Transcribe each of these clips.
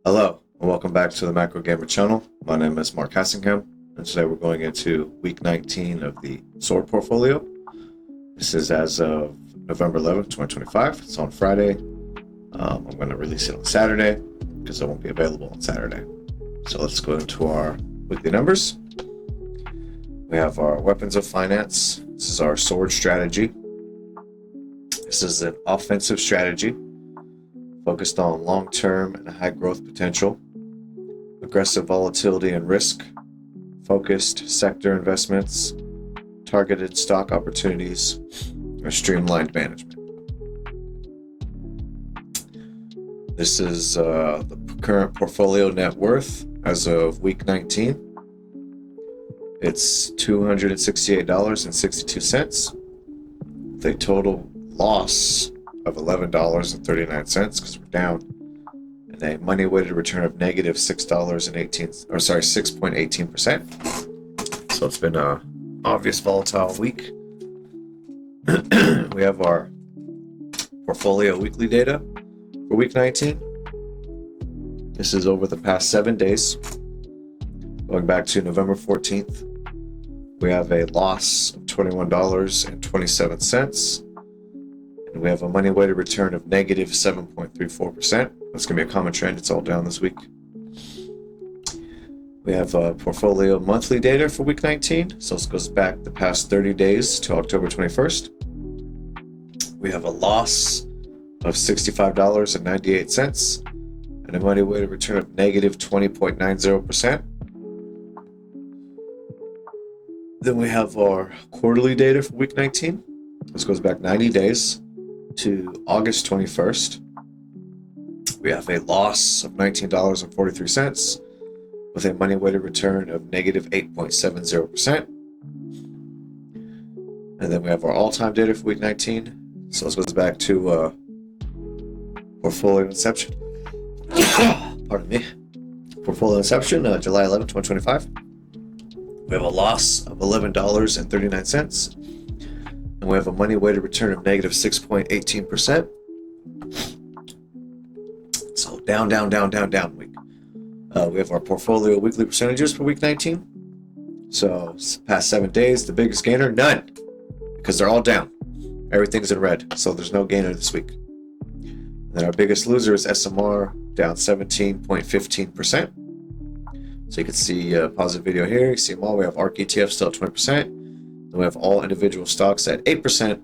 Hello, and welcome back to the Macro Gamer channel. My name is Mark Hassingham, and today we're going into week 19 of the Sword portfolio. This is as of November 11th, 2025. It's on Friday. I'm going to release it on Saturday because it won't be available on Saturday. So let's go into our weekly numbers. We have our Weapons of Finance. This is our Sword strategy. This is an offensive strategy focused on long-term and high growth potential, aggressive volatility and risk, focused sector investments, targeted stock opportunities, or streamlined management. This is the current portfolio net worth as of week 19. It's $268.62 with a total loss of $11.39 because we're down, and a money weighted return of negative $6.18%. So it's been a obvious volatile week. We have our portfolio weekly data for week 19. This is over the past 7 days, going back to November 14th. We have a loss of $21.27. And we have a money weighted return of negative 7.34%. That's going to be a common trend. It's all down this week. We have portfolio monthly data for week 19. So this goes back the past 30 days to October 21st. We have a loss of $65.98 and a money weighted return of negative 20.90%. Then we have our quarterly data for week 19. This goes back 90 days to August 21st. We have a loss of $19.43 with a money weighted return of negative 8.70%. And then we have our all-time data for week 19. So this goes back to portfolio inception. Pardon me. Portfolio inception, July 11, 2025. We have a loss of $11.39. And we have a money weighted return of negative 6.18%. So down week. We have our portfolio weekly percentages for week 19. So past 7 days, the biggest gainer, none, because they're all down. Everything's in red, so there's no gainer this week. And then our biggest loser is SMR, down 17.15%. So you can see a positive video here. You see them all. We have ARK ETF still at 20%. Then we have all individual stocks at 8%.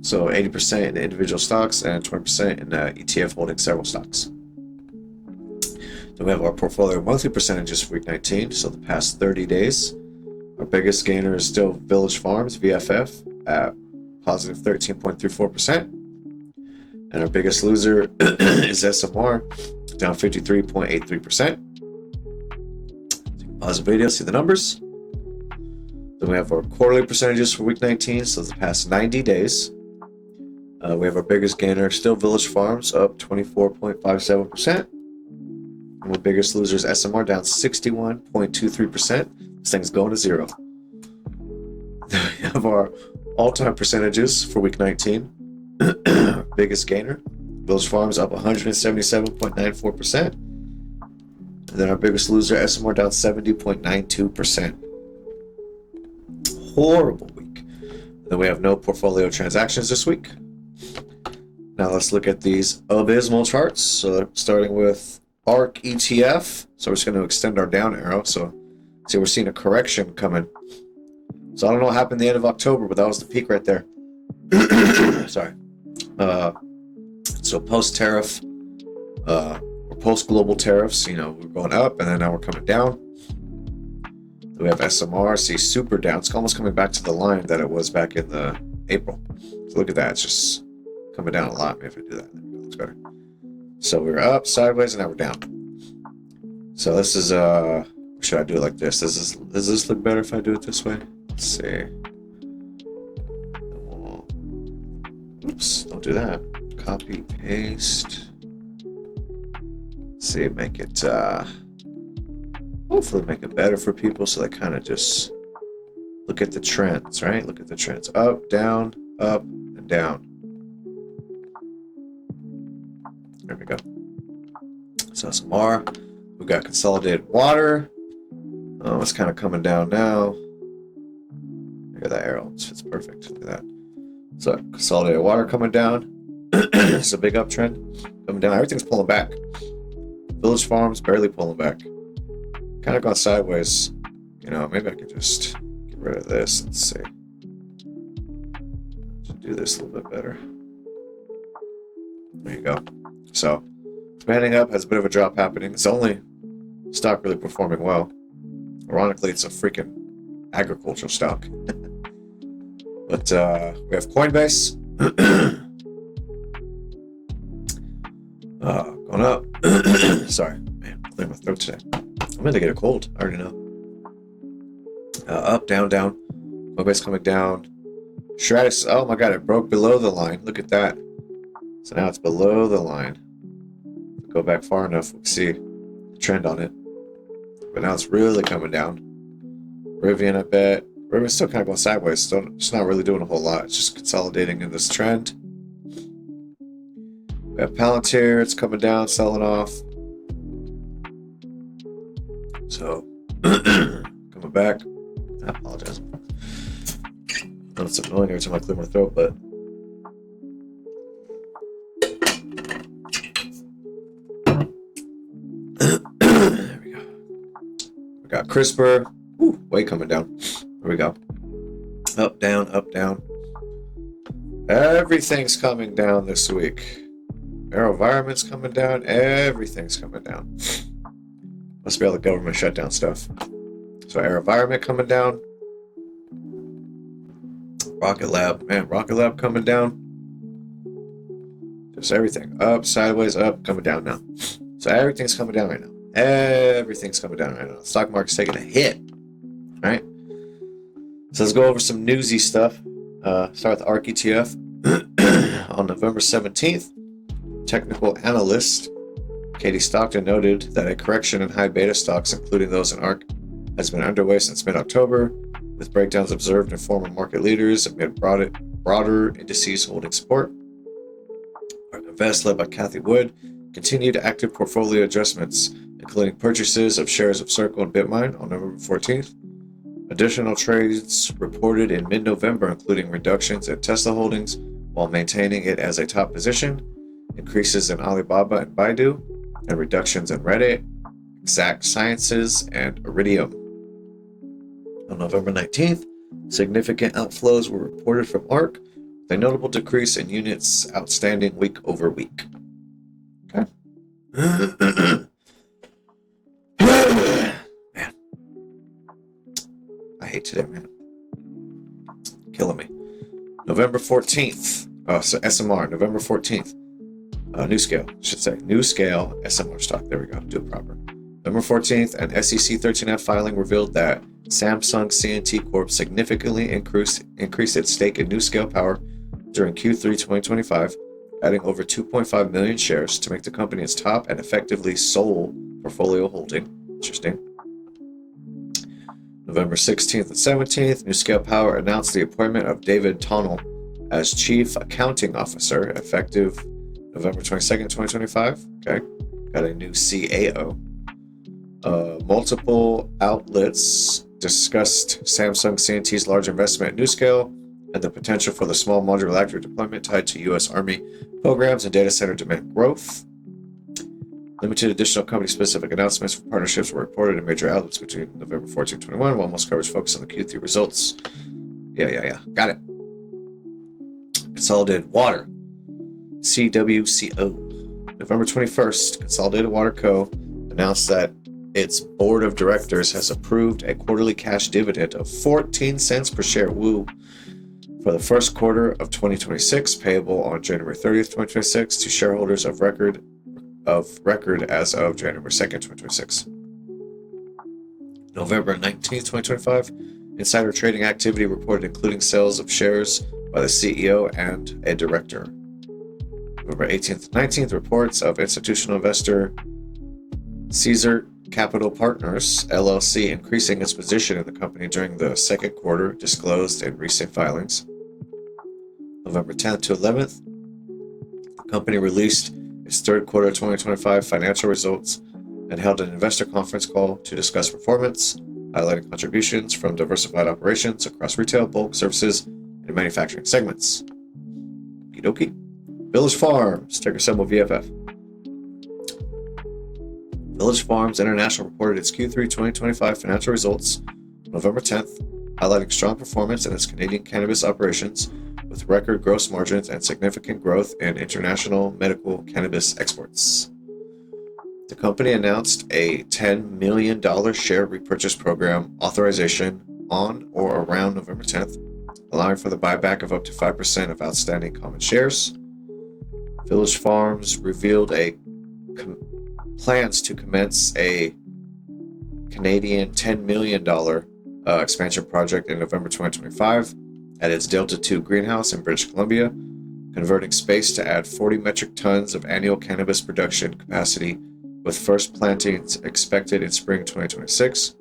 So 80% in individual stocks and 20% in ETF holding several stocks. Then we have our portfolio monthly percentages for week 19. So the past 30 days, our biggest gainer is still Village Farms, VFF, at positive 13.34%. And our biggest loser is SMR, down 53.83%. Pause the video, see the numbers. Then we have our quarterly percentages for week 19, so the past 90 days. We have our biggest gainer, still Village Farms, up 24.57%. And our biggest loser is SMR, down 61.23%. This thing's going to zero. Then we have our all-time percentages for week 19. Biggest gainer, Village Farms, up 177.94%. And then our biggest loser, SMR, down 70.92%. Horrible week. Then we have no portfolio transactions this week. Now let's look at these abysmal charts. So starting with ARK ETF. So we're just going to extend our down arrow. So see, we're seeing a correction coming. So I don't know what happened at the end of October, but that was the peak right there. Sorry. So post-tariff, or post-global tariffs, we're going up, and then now we're coming down. We have SMR, see, super down. It's almost coming back to the line that it was back in the April. So look at that. It's just coming down a lot. Maybe if I do that, it looks better. So we were up, sideways, and now we're down. So this is, should I do it like this? Does this look better if I do it this way? Let's see. Oops, don't do that. Copy, paste. Let's see, make it, hopefully make it better for people so they kind of just look at the trends, right? Look at the trends. Up, and down. There we go. So some more. We got Consolidated Water. It's kind of coming down now. Look at that arrow. It's perfect. Look at that. So Consolidated Water coming down. It's a big uptrend coming down. Everything's pulling back. Village Farms barely pulling back. Kind of gone sideways. You know, maybe I could just get rid of this. Let's see. Should do this a little bit better. There you go. So it's been heading up. Has a bit of a drop happening. It's the only stock really performing well. Ironically, it's a freaking agricultural stock. But we have Coinbase. Going up. Sorry, man, I'm clearing my throat today. I'm gonna get a cold. I already know. Up, down, down. Coinbase coming down. Stratus. Oh my god, it broke below the line. Look at that. So now it's below the line. Go back far enough, we can see the trend on it. But now it's really coming down. Rivian, I bet. Rivian's still kind of going sideways. So it's not really doing a whole lot. It's just consolidating in this trend. We have Palantir. It's coming down, selling off. So, coming back. I apologize. I know it's annoying every time I clear my throat, but there we go. We got CRISPR. Ooh, way coming down. There we go. Up, down, up, down. Everything's coming down this week. AeroVironment's coming down. Everything's coming down. Must be all the government shutdown stuff. So AeroVironment coming down. Rocket Lab. Man, Rocket Lab coming down. Just everything. Up, sideways, up, coming down now. So everything's coming down right now. Everything's coming down right now. The stock market's taking a hit. All right. So let's go over some newsy stuff. Start with ARK ETF. On November 17th, technical analyst Katie Stockton noted that a correction in high beta stocks, including those in ARK, has been underway since mid-October, with breakdowns observed in former market leaders amid broader indices holding support. ARK Invest, led by Cathie Wood, continued active portfolio adjustments, including purchases of shares of Circle and Bitmine on November 14th. Additional trades reported in mid-November, including reductions in Tesla holdings while maintaining it as a top position, increases in Alibaba and Baidu, and reductions in Reddit, Exact Sciences, and Iridium. On November 19th, significant outflows were reported from ARK, with a notable decrease in units outstanding week over week. Okay. Man. I hate today, man. Killing me. November 14th. Oh, so SMR, November 14th. NewScale, I should say. NewScale SMR stock. There we go. Do it proper. November 14th, an SEC 13F filing revealed that Samsung C&T Corp significantly increased its stake in NewScale Power during Q3 2025, adding over 2.5 million shares to make the company its top and effectively sole portfolio holding. Interesting. November 16th and 17th, NewScale Power announced the appointment of David Tonnell as Chief Accounting Officer, effective November 22nd, 2025. Okay. Got a new CAO. Multiple outlets discussed Samsung C&T's large investment in NewScale and the potential for the small modular reactor deployment tied to U.S. Army programs and data center demand growth. Limited additional company-specific announcements for partnerships were reported in major outlets between November 14 and 21, while most coverage focused on the Q3 results. Yeah. Got it. Consolidated Water. CWCO. November 21st, Consolidated Water Co. announced that its board of directors has approved a quarterly cash dividend of 14 cents per share, for the first quarter of 2026, payable on January 30th, 2026, to shareholders of record as of January 2nd, 2026. November 19th, 2025, insider trading activity reported including sales of shares by the CEO and a director. November 18th, 19th, reports of institutional investor Caesar Capital Partners, LLC, increasing its position in the company during the second quarter, disclosed in recent filings. November 10th to 11th, the company released its third quarter 2025 financial results and held an investor conference call to discuss performance, highlighting contributions from diversified operations across retail, bulk services, and manufacturing segments. Okie dokie. Village Farms, ticker symbol VFF. Village Farms International reported its Q3 2025 financial results November 10th, highlighting strong performance in its Canadian cannabis operations with record gross margins and significant growth in international medical cannabis exports. The company announced a $10 million share repurchase program authorization on or around November 10th, allowing for the buyback of up to 5% of outstanding common shares. Village Farms revealed plans to commence a Canadian $10 million expansion project in November 2025 at its Delta 2 greenhouse in British Columbia, converting space to add 40 metric tons of annual cannabis production capacity, with first plantings expected in spring 2026.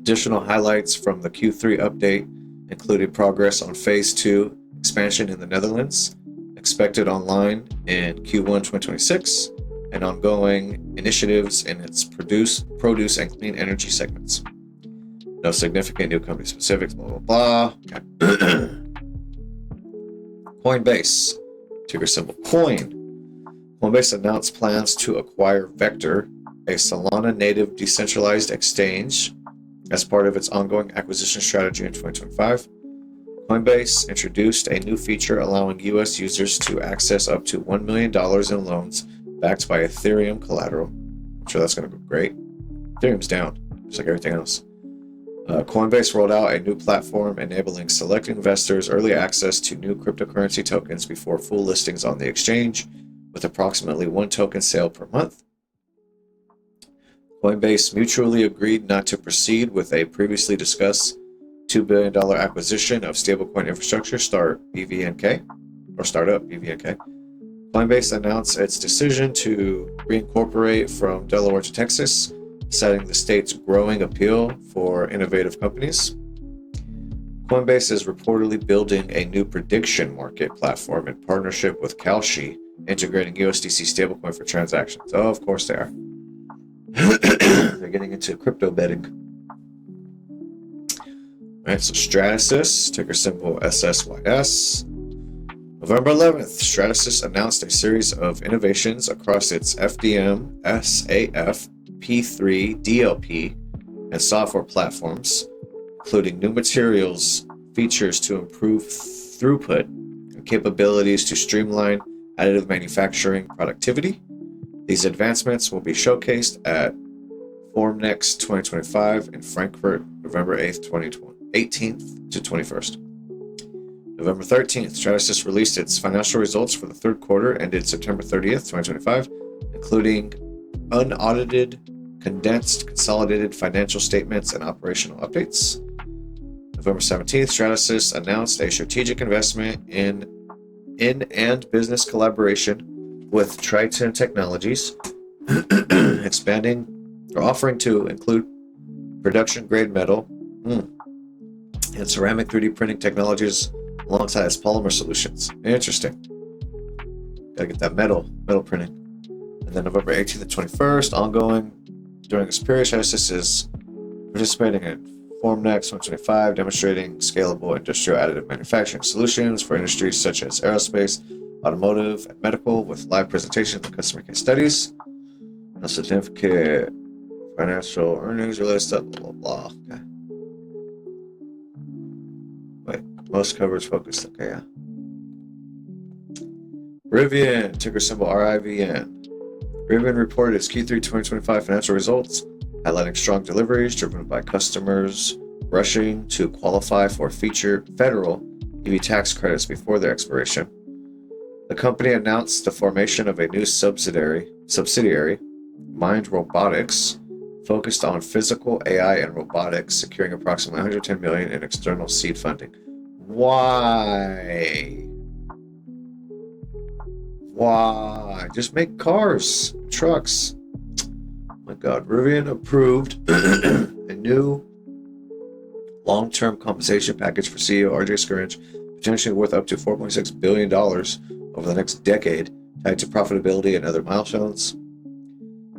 Additional highlights from the Q3 update included progress on Phase 2 expansion in the Netherlands, expected online in Q1 2026, and ongoing initiatives in its produce and clean energy segments. No significant new company specifics, blah, blah, blah. Okay. Coinbase, ticker symbol COIN. Coinbase announced plans to acquire Vector, a Solana native decentralized exchange, as part of its ongoing acquisition strategy in 2025. Coinbase introduced a new feature allowing U.S. users to access up to $1 million in loans backed by Ethereum collateral. I'm sure that's going to go great. Ethereum's down, just like everything else. Coinbase rolled out a new platform enabling select investors early access to new cryptocurrency tokens before full listings on the exchange, with approximately one token sale per month. Coinbase mutually agreed not to proceed with a previously discussed $2 billion acquisition of stablecoin infrastructure startup BVNK. Coinbase announced its decision to reincorporate from Delaware to Texas, citing the state's growing appeal for innovative companies. Coinbase is reportedly building a new prediction market platform in partnership with Kalshi, integrating USDC stablecoin for transactions. Oh, of course they are. They're getting into crypto betting. All right, so Stratasys, ticker symbol SSYS. November 11th, Stratasys announced a series of innovations across its FDM, SAF, P3, DLP, and software platforms, including new materials, features to improve throughput, and capabilities to streamline additive manufacturing productivity. These advancements will be showcased at Formnext 2025 in Frankfurt, November 18th to 21st. November 13th, Stratasys released its financial results for the third quarter ended September 30th, 2025, including unaudited, condensed, consolidated financial statements and operational updates. November 17th, Stratasys announced a strategic investment in and business collaboration with Triton Technologies, expanding or offering to include production-grade metal and ceramic 3D printing technologies alongside its polymer solutions. Interesting. Gotta get that metal printing. And then November 18th to 21st, ongoing during this period, Stratasys is participating in Formnext 2025, demonstrating scalable industrial additive manufacturing solutions for industries such as aerospace, automotive, and medical, with live presentations and customer case studies. No significant financial earnings related stuff, blah, blah, blah. Okay. Wait, most coverage focused. Okay, yeah. Rivian, ticker symbol RIVN. Rivian reported its Q3 2025 financial results, highlighting strong deliveries driven by customers rushing to qualify for federal EV tax credits before their expiration. The company announced the formation of a new subsidiary, Mind Robotics, focused on physical AI and robotics, securing approximately $110 million in external seed funding. Why? Just make cars, trucks. Oh my God. Rivian approved a new long-term compensation package for CEO RJ Scaringe, potentially worth up to $4.6 billion over the next decade, to tied to profitability and other milestones.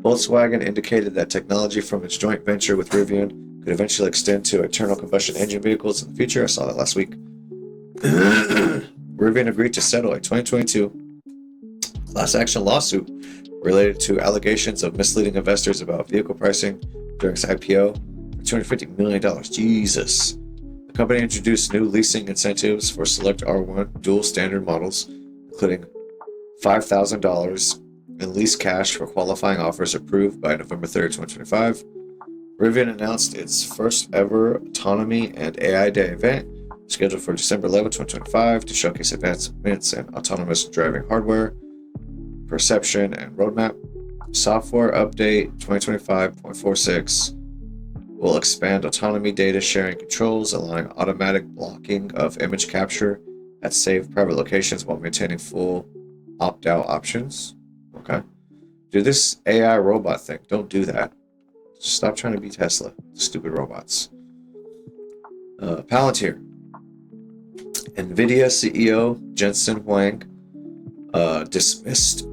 Volkswagen indicated that technology from its joint venture with Rivian could eventually extend to internal combustion engine vehicles in the future. I saw that last week. Rivian agreed to settle a 2022 class action lawsuit related to allegations of misleading investors about vehicle pricing during its IPO for $250 million. Jesus. The company introduced new leasing incentives for select R1 dual standard models, including $5,000 in lease cash for qualifying offers approved by November 3rd, 2025. Rivian announced its first ever Autonomy and AI Day event, scheduled for December 11, 2025, to showcase advancements in autonomous driving hardware, perception, and roadmap. Software Update 2025.46 will expand autonomy data sharing controls, allowing automatic blocking of image capture at safe private locations while maintaining full opt-out options. Okay. Do this AI robot thing. Don't do that. Stop trying to be Tesla. Stupid robots. Palantir. NVIDIA CEO Jensen Huang dismissed.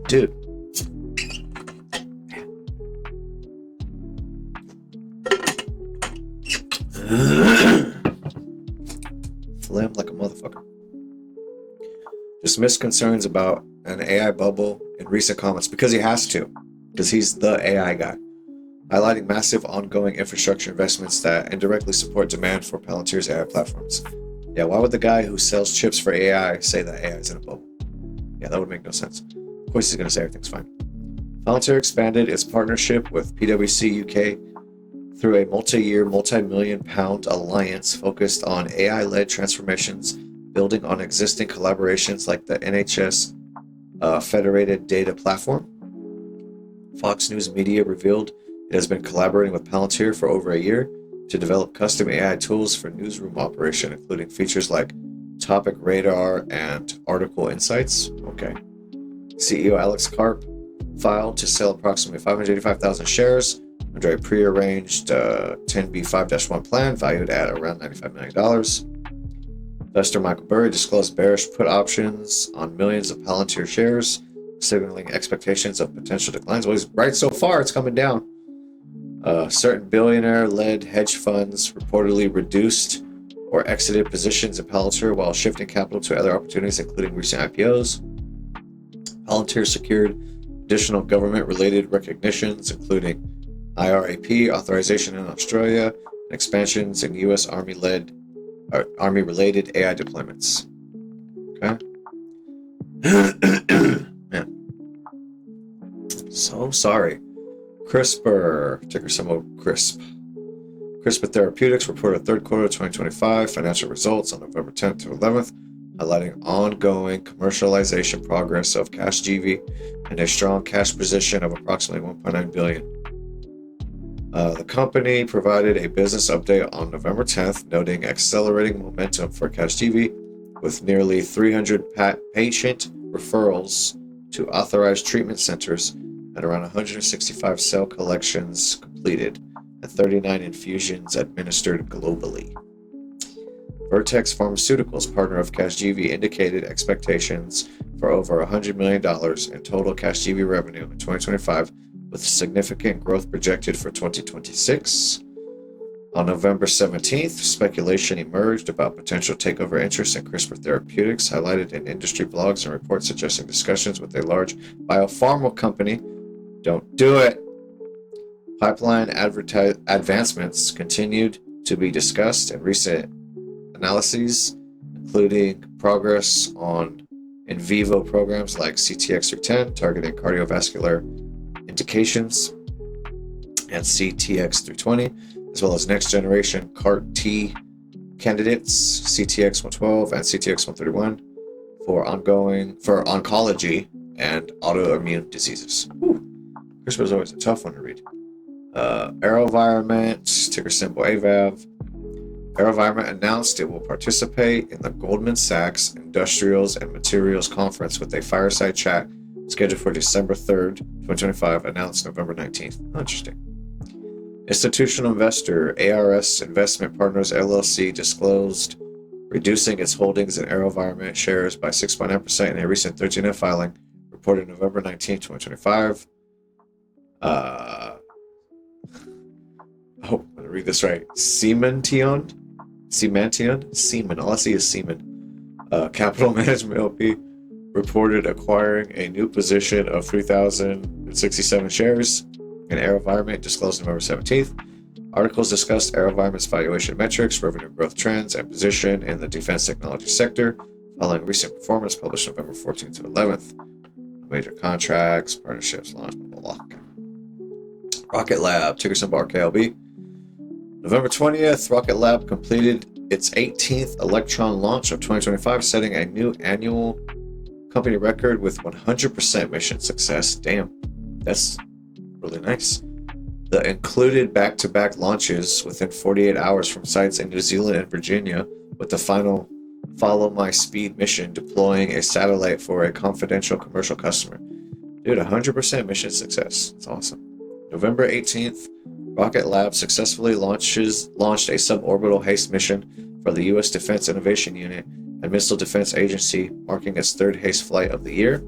Dude. Phlegm like a motherfucker. Dismissed concerns about an AI bubble in recent comments because he has to, because he's the AI guy, highlighting massive ongoing infrastructure investments that indirectly support demand for Palantir's AI platforms. Yeah, why would the guy who sells chips for AI say that AI is in a bubble? Yeah, that would make no sense. Of course he's going to say everything's fine. Palantir expanded its partnership with PwC UK through a multi-year, multi-million-pound alliance focused on AI-led transformations, building on existing collaborations like the NHS Federated Data Platform. Fox News Media revealed it has been collaborating with Palantir for over a year to develop custom AI tools for newsroom operation, including features like Topic Radar and Article Insights. Okay. CEO Alex Karp filed to sell approximately 585,000 shares under a prearranged 10b5-1 plan valued at around $95 million. Investor Michael Burry disclosed bearish put options on millions of Palantir shares, signaling expectations of potential declines. Well, he's right so far, it's coming down. Certain billionaire-led hedge funds reportedly reduced or exited positions in Palantir while shifting capital to other opportunities, including recent IPOs. Palantir secured additional government-related recognitions, including IRAP authorization in Australia and expansions in U.S. Army-related AI deployments. Okay. Man. So sorry. CRISPR, ticker symbol CRISP. CRISPR Therapeutics reported third quarter 2025 financial results on November 10th to 11th, highlighting ongoing commercialization progress of Casgevy and a strong cash position of approximately $1.9 billion. The company provided a business update on November 10th, noting accelerating momentum for Casgevy, with nearly 300 patient referrals to authorized treatment centers and around 165 cell collections completed and 39 infusions administered globally. Vertex Pharmaceuticals, partner of Casgevy, indicated expectations for over $100 million in total Casgevy revenue in 2025, with significant growth projected for 2026. On November 17th, speculation emerged about potential takeover interest in CRISPR Therapeutics, highlighted in industry blogs and reports suggesting discussions with a large biopharma company. Don't do it. Pipeline advancements continued to be discussed in recent analyses, including progress on in vivo programs like CTX310, targeting cardiovascular indications, and CTX320, as well as next generation CAR-T candidates, CTX112 and CTX131, for oncology and autoimmune diseases. CRISPR is always a tough one to read. AeroVironment, ticker symbol AVAV. AeroVironment announced it will participate in the Goldman Sachs Industrials and Materials Conference with a fireside chat scheduled for December 3rd, 2025, announced November 19th. Interesting. Institutional investor ARS Investment Partners LLC disclosed reducing its holdings in AeroVironment shares by 6.9% in a recent 13F filing reported November 19, 2025. I hope I'm going to read this right. Cemention. All I see is Seaman. Capital Management LP reported acquiring a new position of 3,067 shares in AeroVironment, disclosed November 17th. Articles discussed AeroVironment's valuation metrics, revenue growth trends, and position in the defense technology sector following recent performance published November 14th to 11th. Major contracts, partnerships, launch, blah, blah, blah. Rocket Lab, ticker symbol RKLB. November 20th, Rocket Lab completed its 18th Electron launch of 2025, setting a new annual company record with 100% mission success. Damn, that's really nice. The included back-to-back launches within 48 hours from sites in New Zealand and Virginia, with the final Follow My Speed mission deploying a satellite for a confidential commercial customer. Dude, 100% mission success. It's awesome. November 18th, Rocket Lab successfully launched a suborbital HASTE mission for the U.S. Defense Innovation Unit and Missile Defense Agency, marking its third HASTE flight of the year.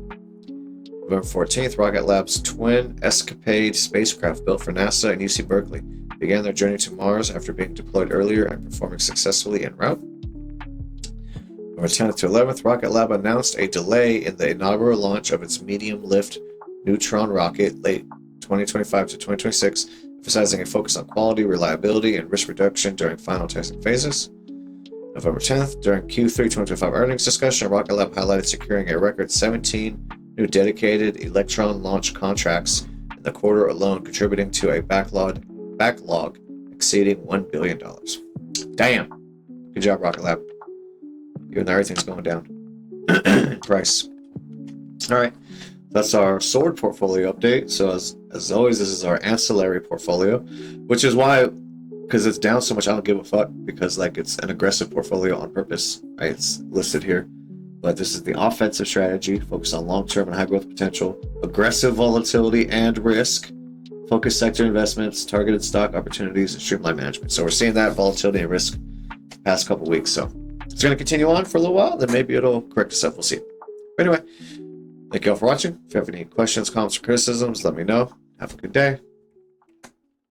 November 14th, Rocket Lab's twin Escapade spacecraft built for NASA and UC Berkeley began their journey to Mars after being deployed earlier and performing successfully en route. November 10th to 11th, Rocket Lab announced a delay in the inaugural launch of its medium-lift Neutron rocket late 2025 to 2026, emphasizing a focus on quality, reliability, and risk reduction during final testing phases. November 10th, during Q3 2025 earnings discussion, Rocket Lab highlighted securing a record 17 new dedicated Electron launch contracts in the quarter alone, contributing to a backlog exceeding $1 billion. Damn. Good job, Rocket Lab. Even though everything's going down in price. All right. That's our sword portfolio update. So as always, this is our ancillary portfolio, which is why, because it's down so much, I don't give a fuck, because like it's an aggressive portfolio on purpose. Right? It's listed here. But this is the offensive strategy, focused on long-term and high-growth potential, aggressive volatility and risk, focused sector investments, targeted stock opportunities, and streamlined management. So we're seeing that volatility and risk the past couple weeks. So it's going to continue on for a little while, then maybe it'll correct itself. We'll see. But anyway, thank you all for watching. If you have any questions, comments, or criticisms, let me know. Have a good day.